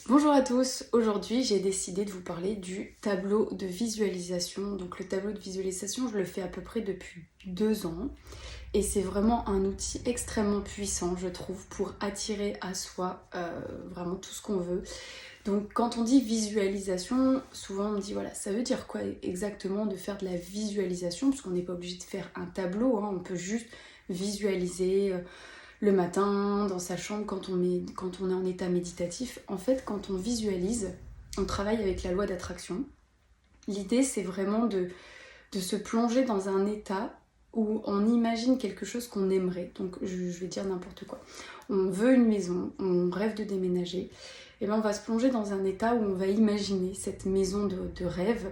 Bonjour à tous, aujourd'hui j'ai décidé de vous parler du tableau de visualisation. Donc le tableau de visualisation, je le fais à peu près depuis 2 ans et c'est vraiment un outil extrêmement puissant, je trouve, pour attirer à soi vraiment tout ce qu'on veut. Donc quand on dit visualisation, souvent on me dit voilà, ça veut dire quoi exactement de faire de la visualisation, parce qu'on n'est pas obligé de faire un tableau, hein, on peut juste visualiser le matin, dans sa chambre, quand on est en état méditatif. En fait, quand on visualise, on travaille avec la loi d'attraction. L'idée, c'est vraiment de se plonger dans un état où on imagine quelque chose qu'on aimerait. Donc, je vais dire n'importe quoi. On veut une maison, on rêve de déménager. Et bien, on va se plonger dans un état où on va imaginer cette maison de rêve,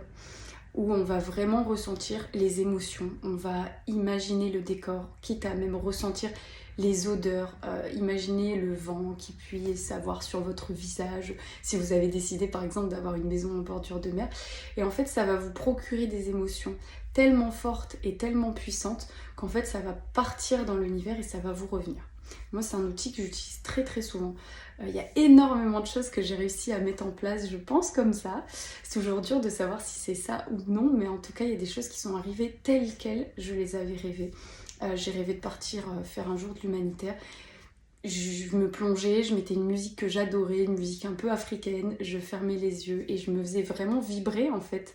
où on va vraiment ressentir les émotions, on va imaginer le décor, quitte à même ressentir les odeurs, imaginer le vent qui puisse avoir sur votre visage, si vous avez décidé par exemple d'avoir une maison en bordure de mer. Et en fait, ça va vous procurer des émotions tellement fortes et tellement puissantes qu'en fait, ça va partir dans l'univers et ça va vous revenir. Moi, c'est un outil que j'utilise très très souvent. Il y a énormément de choses que j'ai réussi à mettre en place, je pense comme ça. C'est toujours dur de savoir si c'est ça ou non, mais en tout cas, il y a des choses qui sont arrivées telles quelles, je les avais rêvées. J'ai rêvé de partir faire un jour de l'humanitaire. Je me plongeais, je mettais une musique que j'adorais, une musique un peu africaine, je fermais les yeux et je me faisais vraiment vibrer en fait.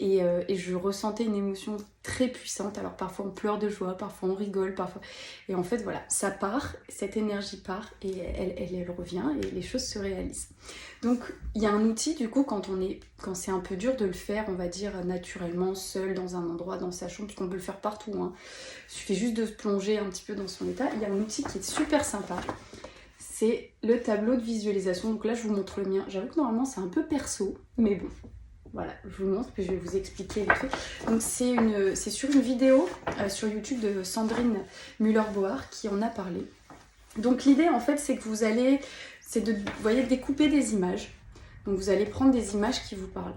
Et je ressentais une émotion très puissante. Alors parfois on pleure de joie, parfois on rigole, parfois... Et en fait voilà, ça part, cette énergie part et elle revient et les choses se réalisent. Donc il y a un outil du coup quand c'est un peu dur de le faire, on va dire naturellement, seul dans un endroit, dans sa chambre, puisqu'on peut le faire partout, hein. Il suffit juste de se plonger un petit peu dans son état. Il y a un outil qui est super sympa, c'est le tableau de visualisation. Donc là je vous montre le mien. J'avoue que normalement c'est un peu perso, mais bon. Voilà, je vous montre, puis je vais vous expliquer les trucs. Donc c'est sur une vidéo sur YouTube de Sandrine Müller-Boar qui en a parlé. Donc l'idée en fait c'est que vous voyez, découper des images. Donc vous allez prendre des images qui vous parlent.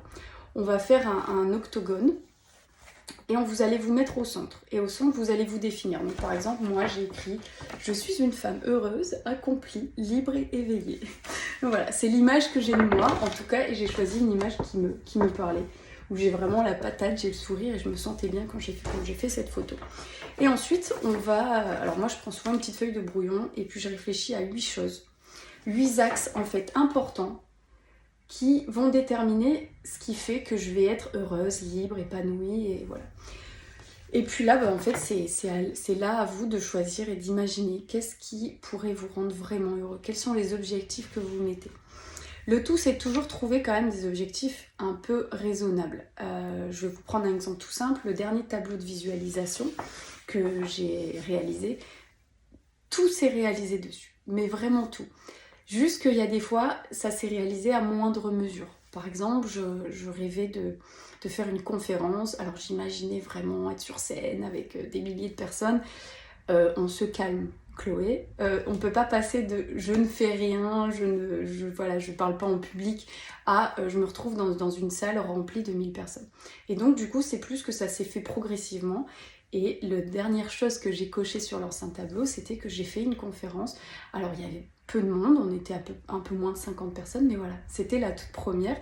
On va faire un octogone et vous allez vous mettre au centre. Et au centre, vous allez vous définir. Donc par exemple, moi j'ai écrit « Je suis une femme heureuse, accomplie, libre et éveillée ». Donc voilà, c'est l'image que j'ai de moi en tout cas, et j'ai choisi une image qui me parlait, où j'ai vraiment la patate, j'ai le sourire et je me sentais bien quand j'ai fait cette photo. Et ensuite, alors moi je prends souvent une petite feuille de brouillon et puis je réfléchis à 8 choses. 8 axes en fait importants qui vont déterminer ce qui fait que je vais être heureuse, libre, épanouie, et voilà. Et puis là, en fait, c'est là à vous de choisir et d'imaginer qu'est-ce qui pourrait vous rendre vraiment heureux, quels sont les objectifs que vous mettez. Le tout, c'est de toujours trouver quand même des objectifs un peu raisonnables. Je vais vous prendre un exemple tout simple. Le dernier tableau de visualisation que j'ai réalisé, tout s'est réalisé dessus, mais vraiment tout. Juste qu'il y a des fois, ça s'est réalisé à moindre mesure. Par exemple, je rêvais de faire une conférence. Alors j'imaginais vraiment être sur scène avec des milliers de personnes. On se calme, Chloé. On ne peut pas passer de je ne fais rien, je parle pas en public, à je me retrouve dans une salle remplie de 1000 personnes. Et donc du coup, c'est plus que ça s'est fait progressivement. Et la dernière chose que j'ai cochée sur l'ancien tableau, c'était que j'ai fait une conférence. Alors il y avait peu de monde, on était un peu moins de 50 personnes, mais voilà, c'était la toute première.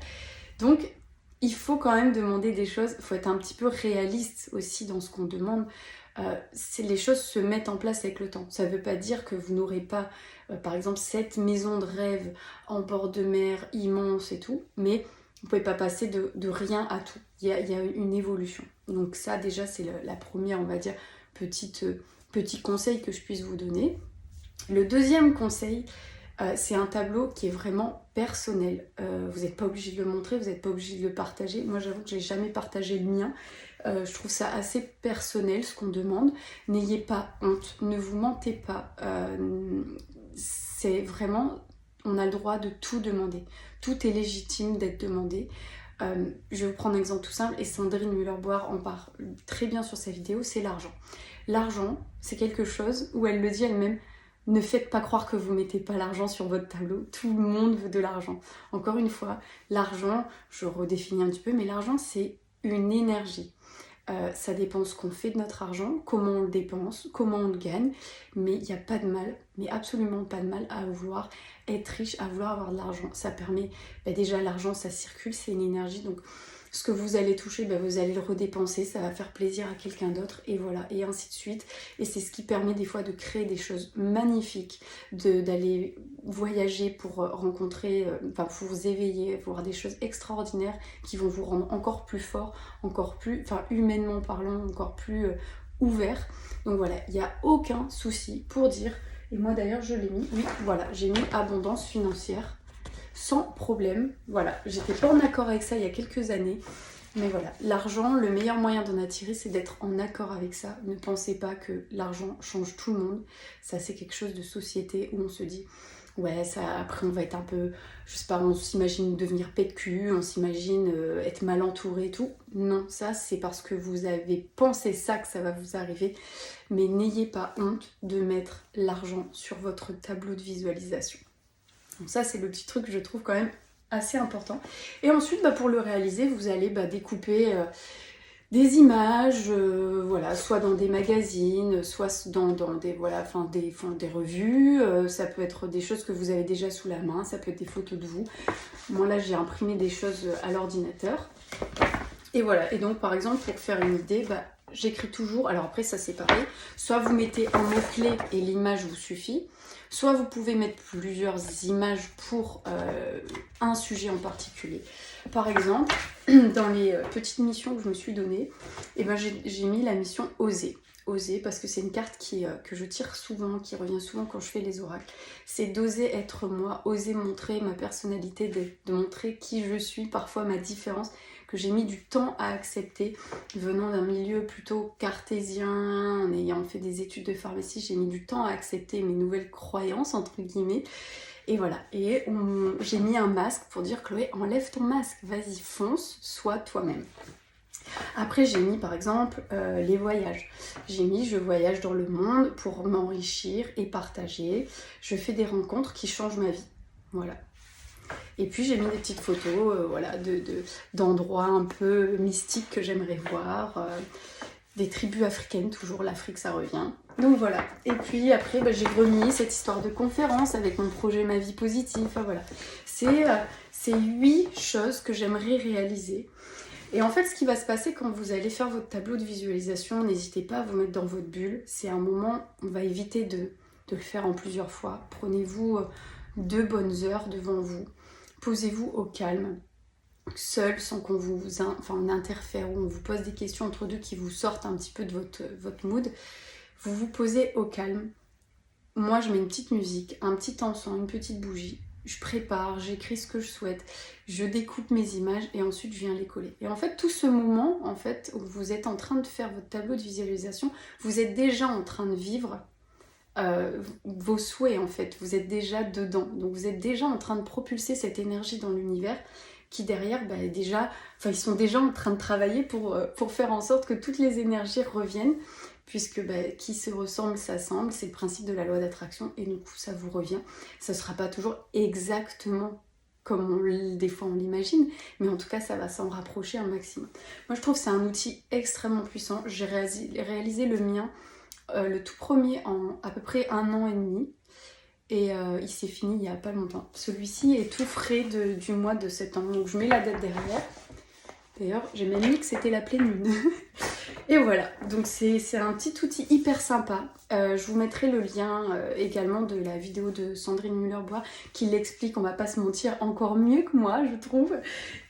Donc il faut quand même demander des choses, il faut être un petit peu réaliste aussi dans ce qu'on demande. Les choses se mettent en place avec le temps. Ça ne veut pas dire que vous n'aurez pas, par exemple, cette maison de rêve en bord de mer immense et tout, mais vous ne pouvez pas passer de rien à tout. Il y a une évolution. Donc ça, déjà, c'est la première, on va dire, petit conseil que je puisse vous donner. Le deuxième conseil, c'est un tableau qui est vraiment personnel. Vous n'êtes pas obligé de le montrer, vous n'êtes pas obligé de le partager. Moi, j'avoue que je n'ai jamais partagé le mien. Je trouve ça assez personnel, ce qu'on demande. N'ayez pas honte, ne vous mentez pas. C'est vraiment... On a le droit de tout demander. Tout est légitime d'être demandé. Je vais vous prendre un exemple tout simple, et Sandrine Müller-Boar en parle très bien sur sa vidéo, c'est l'argent. L'argent, c'est quelque chose où elle le dit elle-même, ne faites pas croire que vous ne mettez pas l'argent sur votre tableau, tout le monde veut de l'argent. Encore une fois, l'argent, je redéfinis un petit peu, mais l'argent c'est une énergie. Ça dépend ce qu'on fait de notre argent, comment on le dépense, comment on le gagne, mais il n'y a pas de mal mais absolument pas de mal à vouloir être riche, à vouloir avoir de l'argent. Ça permet, déjà l'argent ça circule, c'est une énergie, donc ce que vous allez toucher, vous allez le redépenser, ça va faire plaisir à quelqu'un d'autre, et voilà, et ainsi de suite. Et c'est ce qui permet des fois de créer des choses magnifiques, d'aller voyager pour rencontrer, pour vous éveiller, voir des choses extraordinaires qui vont vous rendre encore plus fort, encore plus, humainement parlant, encore plus ouvert. Donc voilà, il n'y a aucun souci pour dire, et moi d'ailleurs je l'ai mis, oui, voilà, j'ai mis abondance financière. Sans problème, voilà, j'étais pas en accord avec ça il y a quelques années, mais voilà, l'argent, le meilleur moyen d'en attirer, c'est d'être en accord avec ça. Ne pensez pas que l'argent change tout le monde, ça c'est quelque chose de société où on se dit, ouais, ça, après on va être un peu, je sais pas, on s'imagine devenir pet de cul, on s'imagine être mal entouré et tout. Non, ça c'est parce que vous avez pensé ça que ça va vous arriver, mais n'ayez pas honte de mettre l'argent sur votre tableau de visualisation. Donc ça c'est le petit truc que je trouve quand même assez important. Et ensuite pour le réaliser vous allez découper des images, voilà, soit dans des magazines, soit dans des, voilà, des revues, ça peut être des choses que vous avez déjà sous la main, ça peut être des photos de vous. Moi là j'ai imprimé des choses à l'ordinateur. Et voilà, et donc par exemple pour faire une idée, j'écris toujours, alors après ça c'est pareil, soit vous mettez un mot-clé et l'image vous suffit, soit vous pouvez mettre plusieurs images pour un sujet en particulier. Par exemple, dans les petites missions que je me suis données, j'ai mis la mission Oser. Oser, parce que c'est une carte que je tire souvent, qui revient souvent quand je fais les oracles. C'est d'oser être moi, oser montrer ma personnalité, de montrer qui je suis, parfois ma différence, que j'ai mis du temps à accepter, venant d'un milieu plutôt cartésien, en ayant fait des études de pharmacie, j'ai mis du temps à accepter mes nouvelles croyances, entre guillemets, et voilà, et j'ai mis un masque pour dire Chloé, enlève ton masque, vas-y, fonce, sois toi-même. Après j'ai mis par exemple les voyages, j'ai mis je voyage dans le monde pour m'enrichir et partager, je fais des rencontres qui changent ma vie, voilà. Et puis j'ai mis des petites photos voilà, d'endroits un peu mystiques que j'aimerais voir, des tribus africaines, toujours l'Afrique ça revient. Donc voilà, et puis après j'ai remis cette histoire de conférence avec mon projet Ma Vie Positive, voilà. C'est 8 choses que j'aimerais réaliser. Et en fait ce qui va se passer quand vous allez faire votre tableau de visualisation, n'hésitez pas à vous mettre dans votre bulle, c'est un moment, on va éviter de le faire en plusieurs fois. Prenez-vous 2 bonnes heures devant vous, posez-vous au calme, seul, sans qu'on on interfère ou on vous pose des questions entre deux qui vous sortent un petit peu de votre mood. Vous vous posez au calme. Moi, je mets une petite musique, un petit encens, une petite bougie. Je prépare, j'écris ce que je souhaite, je découpe mes images et ensuite je viens les coller. Et en fait, tout ce moment, en fait, où vous êtes en train de faire votre tableau de visualisation, vous êtes déjà en train de vivre vos souhaits en fait, vous êtes déjà dedans, donc vous êtes déjà en train de propulser cette énergie dans l'univers qui derrière ils sont déjà en train de travailler pour faire en sorte que toutes les énergies reviennent, puisque qui se ressemble s'assemble, c'est le principe de la loi d'attraction, et du coup ça vous revient. Ça sera pas toujours exactement comme des fois on l'imagine, mais en tout cas ça va s'en rapprocher un maximum. Moi je trouve que c'est un outil extrêmement puissant. J'ai réalisé le mien le tout premier en à peu près 1 an et demi, et il s'est fini il n'y a pas longtemps. Celui-ci est tout frais du mois de septembre, donc je mets la date derrière. D'ailleurs j'ai même mis que c'était la pleine lune. Et voilà, donc c'est un petit outil hyper sympa. Je vous mettrai le lien également de la vidéo de Sandrine Muller-Bois qui l'explique, on va pas se mentir, encore mieux que moi je trouve,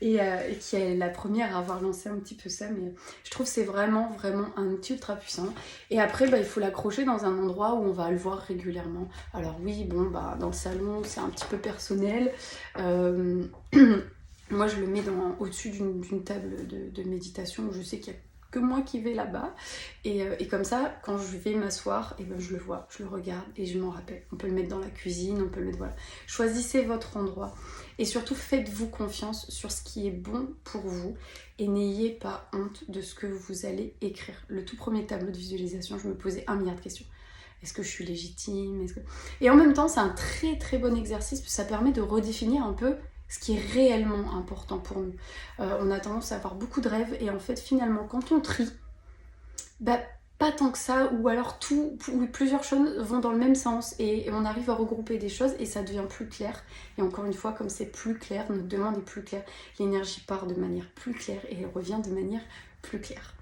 et qui est la première à avoir lancé un petit peu ça, mais je trouve que c'est vraiment un outil ultra puissant. Et après il faut l'accrocher dans un endroit où on va le voir régulièrement. Alors oui, dans le salon c'est un petit peu personnel. Moi je le mets au-dessus d'une table de méditation où je sais qu'il y a que moi qui vais là-bas, et comme ça quand je vais m'asseoir, je le vois, je le regarde et je m'en rappelle. On peut le mettre dans la cuisine, on peut le mettre, voilà. Choisissez votre endroit et surtout faites-vous confiance sur ce qui est bon pour vous et n'ayez pas honte de ce que vous allez écrire. Le tout premier tableau de visualisation, je me posais 1 milliard de questions. Est-ce que je suis légitime? Et en même temps c'est un très bon exercice, parce que ça permet de redéfinir un peu ce qui est réellement important pour nous. On a tendance à avoir beaucoup de rêves, et en fait finalement quand on trie, pas tant que ça, ou alors plusieurs choses vont dans le même sens et on arrive à regrouper des choses et ça devient plus clair. Et encore une fois, comme c'est plus clair, notre demande est plus claire, l'énergie part de manière plus claire et elle revient de manière plus claire.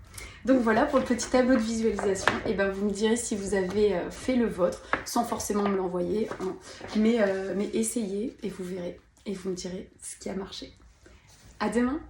Donc voilà pour le petit tableau de visualisation. Et ben vous me direz si vous avez fait le vôtre sans forcément me l'envoyer, hein. Mais essayez et vous verrez. Et vous me direz ce qui a marché. À demain!